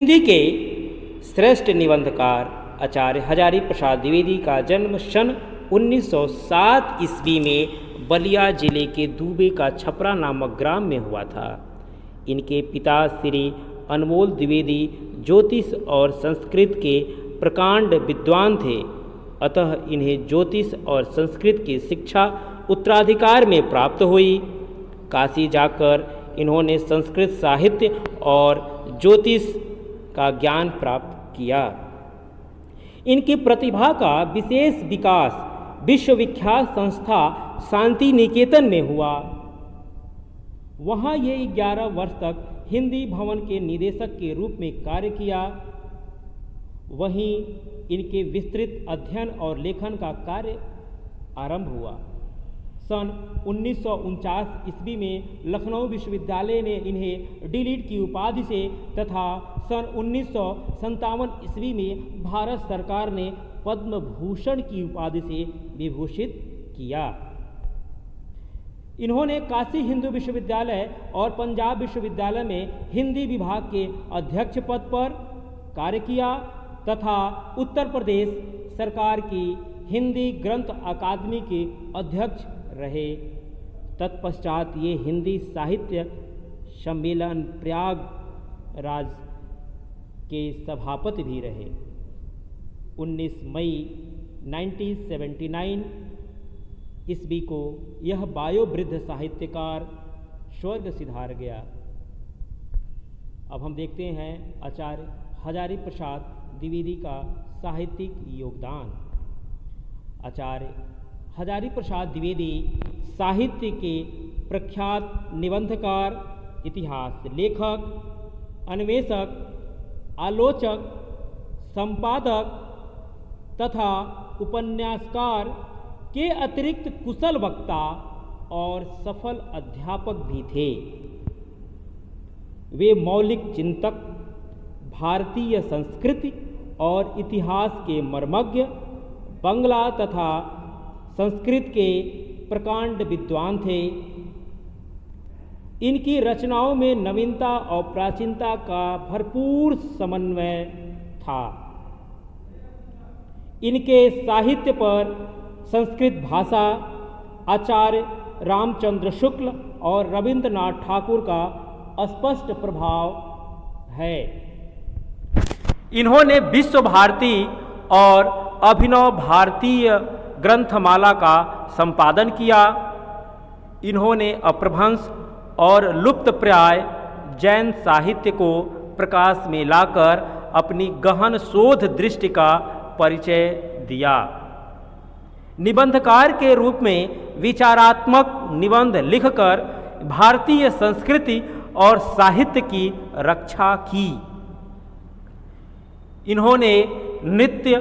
हिंदी के श्रेष्ठ निबंधकार आचार्य हजारी प्रसाद द्विवेदी का जन्म सन 1907 ईस्वी में बलिया जिले के दूबे का छपरा नामक ग्राम में हुआ था। इनके पिता श्री अनमोल द्विवेदी ज्योतिष और संस्कृत के प्रकांड विद्वान थे, अतः इन्हें ज्योतिष और संस्कृत की शिक्षा उत्तराधिकार में प्राप्त हुई। काशी जाकर इन्होंने संस्कृत साहित्य और ज्योतिष का ज्ञान प्राप्त किया। इनकी प्रतिभा का विशेष विकास विश्वविख्यात संस्था शांति निकेतन में हुआ। वहाँ ये 11 वर्ष तक हिंदी भवन के निदेशक के रूप में कार्य किया। वहीं इनके विस्तृत अध्ययन और लेखन का कार्य आरंभ हुआ। सन 1949 ईस्वी में लखनऊ विश्वविद्यालय ने इन्हें डीलिट की उपाधि से तथा सन 1957 ईस्वी में भारत सरकार ने पद्म भूषण की उपाधि से विभूषित किया। इन्होंने काशी हिंदू विश्वविद्यालय और पंजाब विश्वविद्यालय में हिंदी विभाग के अध्यक्ष पद पर कार्य किया तथा उत्तर प्रदेश सरकार की हिंदी ग्रंथ अकादमी के अध्यक्ष रहे। तत्पश्चात ये हिंदी साहित्य सम्मेलन प्रयागराज के सभापति भी रहे। 19 मई 1979 ईस्वी को यह वायोवृद्ध साहित्यकार स्वर्ग सिधार गया। अब हम देखते हैं आचार्य हजारी प्रसाद द्विवेदी का साहित्यिक योगदान। आचार्य हजारी प्रसाद द्विवेदी साहित्य के प्रख्यात निबंधकार, इतिहास लेखक, अन्वेषक, आलोचक, संपादक तथा उपन्यासकार के अतिरिक्त कुशल वक्ता और सफल अध्यापक भी थे। वे मौलिक चिंतक, भारतीय संस्कृति और इतिहास के मर्मज्ञ, बंगला तथा संस्कृत के प्रकांड विद्वान थे। इनकी रचनाओं में नवीनता और प्राचीनता का भरपूर समन्वय था। इनके साहित्य पर संस्कृत भाषा, आचार्य रामचंद्र शुक्ल और रविंद्रनाथ ठाकुर का स्पष्ट प्रभाव है। इन्होंने विश्व भारती और अभिनव भारतीय ग्रंथमाला का संपादन किया। इन्होंने अपभ्रंश और लुप्तप्राय जैन साहित्य को प्रकाश में लाकर अपनी गहन शोध दृष्टि का परिचय दिया। निबंधकार के रूप में विचारात्मक निबंध लिखकर भारतीय संस्कृति और साहित्य की रक्षा की। इन्होंने नित्य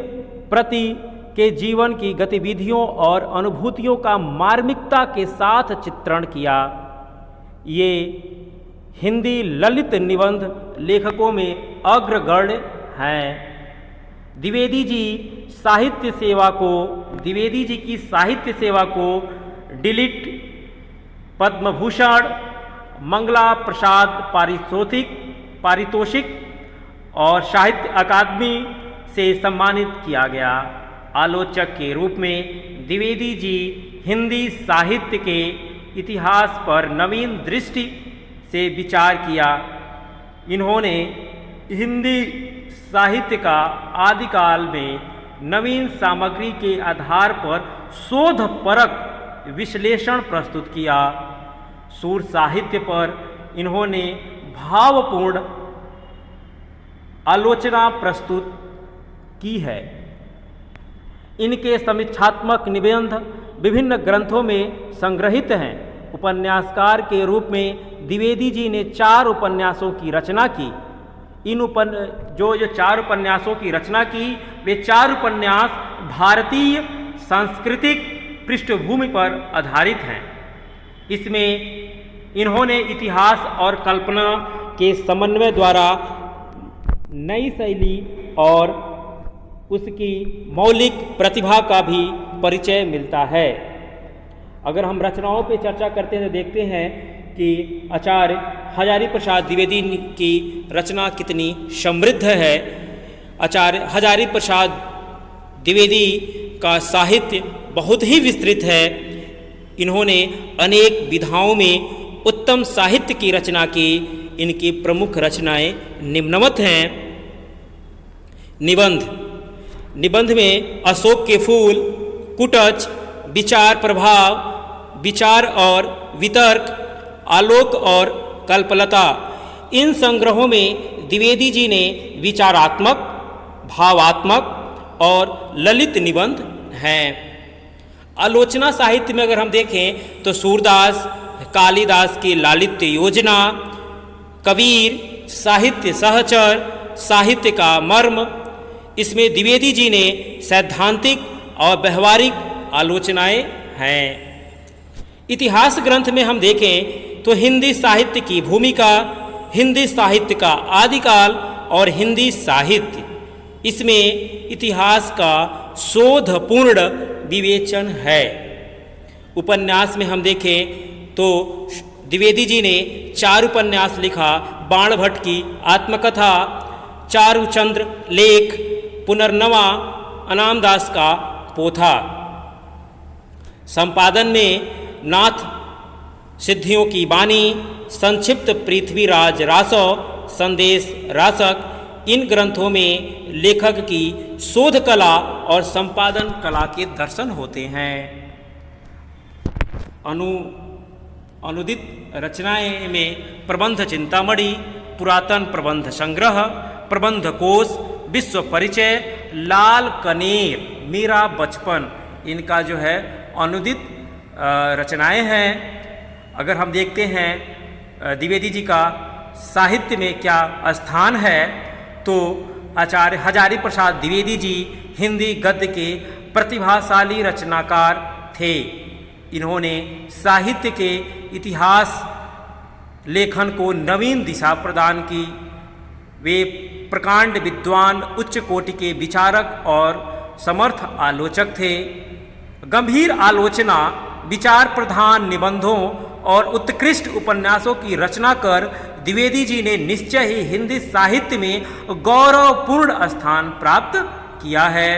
प्रति के जीवन की गतिविधियों और अनुभूतियों का मार्मिकता के साथ चित्रण किया। ये हिंदी ललित निबंध लेखकों में अग्रगण्य हैं। द्विवेदी जी की साहित्य सेवा को डीलिट, पद्म भूषण, मंगला प्रसाद पारितोषिक और साहित्य अकादमी से सम्मानित किया गया। आलोचक के रूप में द्विवेदी जी हिंदी साहित्य के इतिहास पर नवीन दृष्टि से विचार किया। इन्होंने हिंदी साहित्य का आदिकाल में नवीन सामग्री के आधार पर शोधपरक विश्लेषण प्रस्तुत किया। सूर साहित्य पर इन्होंने भावपूर्ण आलोचना प्रस्तुत की है। इनके समीक्षात्मक निबंध विभिन्न ग्रंथों में संग्रहित हैं। उपन्यासकार के रूप में द्विवेदी जी ने 4 उपन्यासों की रचना की। जो 4 उपन्यासों की रचना की, वे 4 उपन्यास भारतीय सांस्कृतिक पृष्ठभूमि पर आधारित हैं। इसमें इन्होंने इतिहास और कल्पना के समन्वय द्वारा नई शैली और उसकी मौलिक प्रतिभा का भी परिचय मिलता है। अगर हम रचनाओं पर चर्चा करते हैं तो देखते हैं कि आचार्य हजारी प्रसाद द्विवेदी की रचना कितनी समृद्ध है। आचार्य हजारी प्रसाद द्विवेदी का साहित्य बहुत ही विस्तृत है। इन्होंने अनेक विधाओं में उत्तम साहित्य की रचना की। इनकी प्रमुख रचनाएं निम्नवत हैं। निबंध, निबंध में अशोक के फूल, कुटच, विचार प्रभाव, विचार और वितर्क, आलोक और कल्पलता, इन संग्रहों में द्विवेदी जी ने विचारात्मक, भावात्मक और ललित निबंध हैं। आलोचना साहित्य में अगर हम देखें तो सूरदास, कालिदास की लालित्य योजना, कबीर, साहित्य सहचर, साहित्य का मर्म, इसमें द्विवेदी जी ने सैद्धांतिक और व्यवहारिक आलोचनाएं हैं। इतिहास ग्रंथ में हम देखें तो हिंदी साहित्य की भूमिका, हिंदी साहित्य का आदिकाल और हिंदी साहित्य, इसमें इतिहास का शोधपूर्ण विवेचन है। उपन्यास में हम देखें तो द्विवेदी जी ने 4 उपन्यास लिखा। बाण भट्ट की आत्मकथा, चारुचंद्र लेख, पुनर्नवा, अनामदास का पोथा। संपादन में नाथ सिद्धियों की बानी, संक्षिप्त पृथ्वीराज रासव, संदेश रासक, इन ग्रंथों में लेखक की शोध कला और संपादन कला के दर्शन होते हैं। अनुदित रचनाएं में प्रबंध चिंतामणि, पुरातन प्रबंध संग्रह, प्रबंध कोश, विश्व परिचय, लाल कनेर, मेरा बचपन, इनका जो है अनुदित रचनाएं हैं। अगर हम देखते हैं द्विवेदी जी का साहित्य में क्या स्थान है, तो आचार्य हजारी प्रसाद द्विवेदी जी हिंदी गद्य के प्रतिभाशाली रचनाकार थे। इन्होंने साहित्य के इतिहास लेखन को नवीन दिशा प्रदान की। वे प्रकांड विद्वान, उच्च कोटि के विचारक और समर्थ आलोचक थे। गंभीर आलोचना, विचार प्रधान निबंधों और उत्कृष्ट उपन्यासों की रचना कर द्विवेदी जी ने निश्चय ही हिंदी साहित्य में गौरवपूर्ण स्थान प्राप्त किया है।